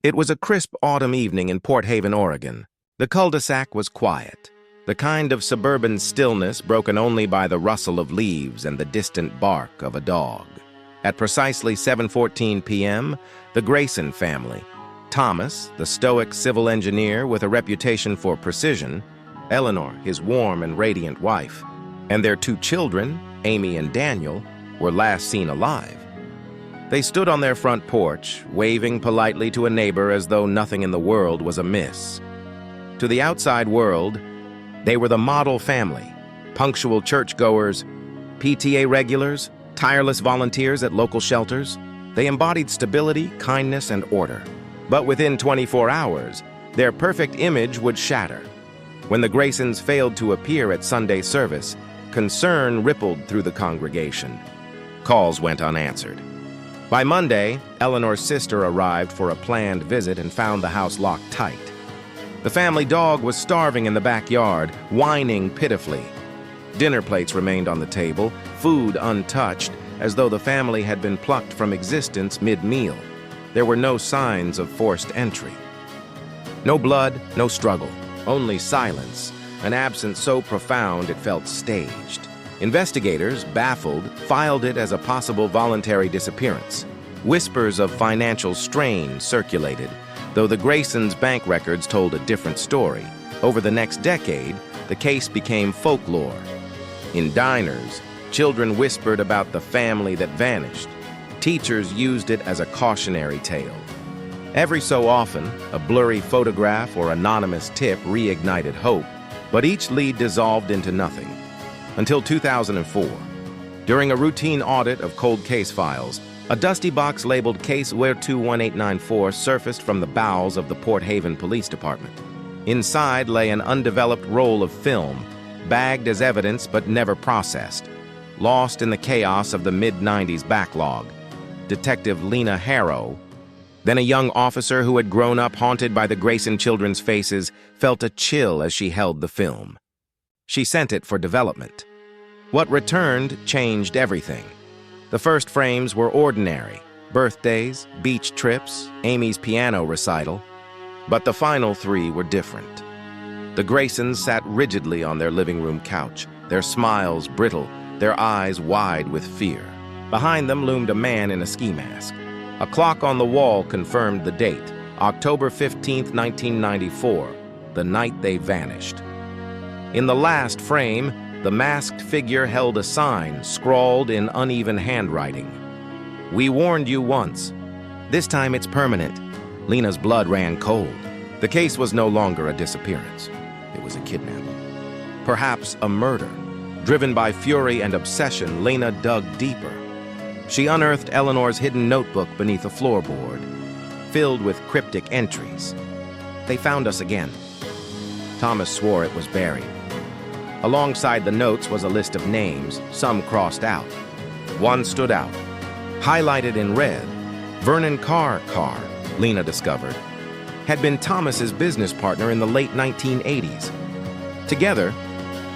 It was a crisp autumn evening in Port Haven, Oregon. The cul-de-sac was quiet, the kind of suburban stillness broken only by the rustle of leaves and the distant bark of a dog. At precisely 7:14 p.m., the Greyson family, Thomas, the stoic civil engineer with a reputation for precision, Eleanor, his warm and radiant wife, and their two children, Amy and Daniel, were last seen alive. They stood on their front porch, waving politely to a neighbor as though nothing in the world was amiss. To the outside world, they were the model family, punctual churchgoers, PTA regulars, tireless volunteers at local shelters. They embodied stability, kindness, and order. But within 24 hours, their perfect image would shatter. When the Greysons failed to appear at Sunday service, concern rippled through the congregation. Calls went unanswered. By Monday, Eleanor's sister arrived for a planned visit and found the house locked tight. The family dog was starving in the backyard, whining pitifully. Dinner plates remained on the table, food untouched, as though the family had been plucked from existence mid-meal. There were no signs of forced entry. No blood, no struggle, only silence, an absence so profound it felt staged. Investigators, baffled, filed it as a possible voluntary disappearance. Whispers of financial strain circulated, though the Greysons' bank records told a different story. Over the next decade, the case became folklore. In diners, children whispered about the family that vanished. Teachers used it as a cautionary tale. Every so often, a blurry photograph or anonymous tip reignited hope, but each lead dissolved into nothing. Until 2004. During a routine audit of cold case files, a dusty box labeled Case Where 21894 surfaced from the bowels of the Port Haven Police Department. Inside lay an undeveloped roll of film, bagged as evidence but never processed, lost in the chaos of the mid-90s backlog. Detective Lena Harrow, then a young officer who had grown up haunted by the Greyson children's faces, felt a chill as she held the film. She sent it for development. What returned changed everything. The first frames were ordinary: birthdays, beach trips, Amy's piano recital. But the final three were different. The Greysons sat rigidly on their living room couch, their smiles brittle, their eyes wide with fear. Behind them loomed a man in a ski mask. A clock on the wall confirmed the date, October 15, 1994, the night they vanished. In the last frame, the masked figure held a sign scrawled in uneven handwriting. "We warned you once. This time it's permanent." Lena's blood ran cold. The case was no longer a disappearance. It was a kidnapping. Perhaps a murder. Driven by fury and obsession, Lena dug deeper. She unearthed Eleanor's hidden notebook beneath a floorboard, filled with cryptic entries. "They found us again." Thomas swore it was buried. Alongside the notes was a list of names, some crossed out. One stood out. Highlighted in red, Vernon Carr, Lena discovered, had been Thomas's business partner in the late 1980s. Together,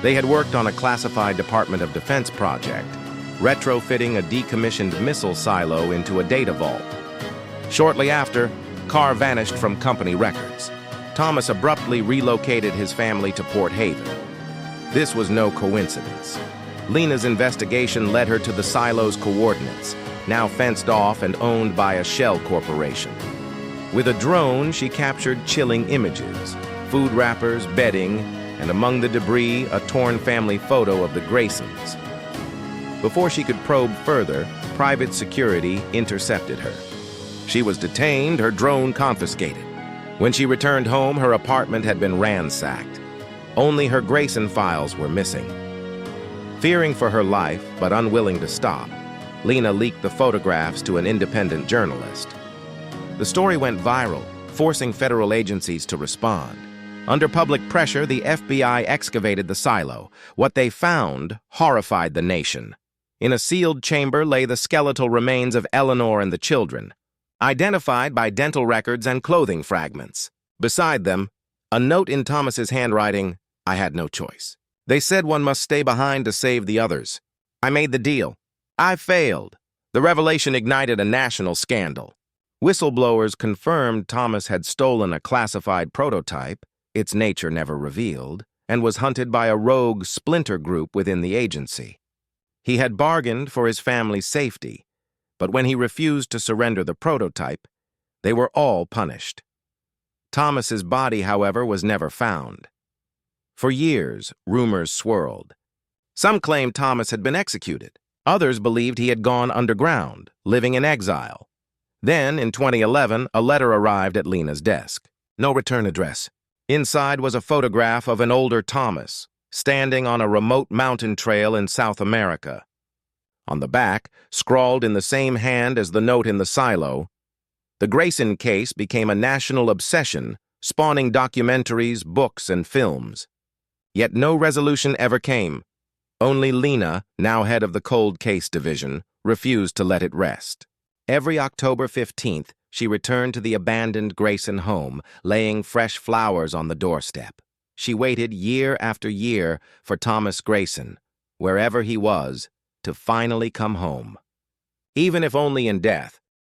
they had worked on a classified Department of Defense project, retrofitting a decommissioned missile silo into a data vault. Shortly after, Carr vanished from company records. Thomas abruptly relocated his family to Port Haven. This was no coincidence. Lena's investigation led her to the silo's coordinates, now fenced off and owned by a shell corporation. With a drone, she captured chilling images, food wrappers, bedding, and among the debris, a torn family photo of the Greysons. Before she could probe further, private security intercepted her. She was detained, her drone confiscated. When she returned home, her apartment had been ransacked. Only her Greyson files were missing. Fearing for her life, but unwilling to stop, Lena leaked the photographs to an independent journalist. The story went viral, forcing federal agencies to respond. Under public pressure, the FBI excavated the silo. What they found horrified the nation. In a sealed chamber lay the skeletal remains of Eleanor and the children, identified by dental records and clothing fragments. Beside them, a note in Thomas's handwriting: "I had no choice. They said one must stay behind to save the others. I made the deal. I failed." The revelation ignited a national scandal. Whistleblowers confirmed Thomas had stolen a classified prototype, its nature never revealed, and was hunted by a rogue splinter group within the agency. He had bargained for his family's safety, but when he refused to surrender the prototype, they were all punished. Thomas's body, however, was never found. For years, rumors swirled. Some claimed Thomas had been executed. Others believed he had gone underground, living in exile. Then, in 2011, a letter arrived at Lena's desk. No return address. Inside was a photograph of an older Thomas, standing on a remote mountain trail in South America. On the back, scrawled in the same hand as the note in the silo, the Grayson case became a national obsession, spawning documentaries, books, and films. Yet no resolution ever came. Only Lena, now head of the Cold Case Division, refused to let it rest. Every October 15th, she returned to the abandoned Grayson home, laying fresh flowers on the doorstep. She waited year after year for Thomas Grayson, wherever he was, to finally come home. Even if only in death,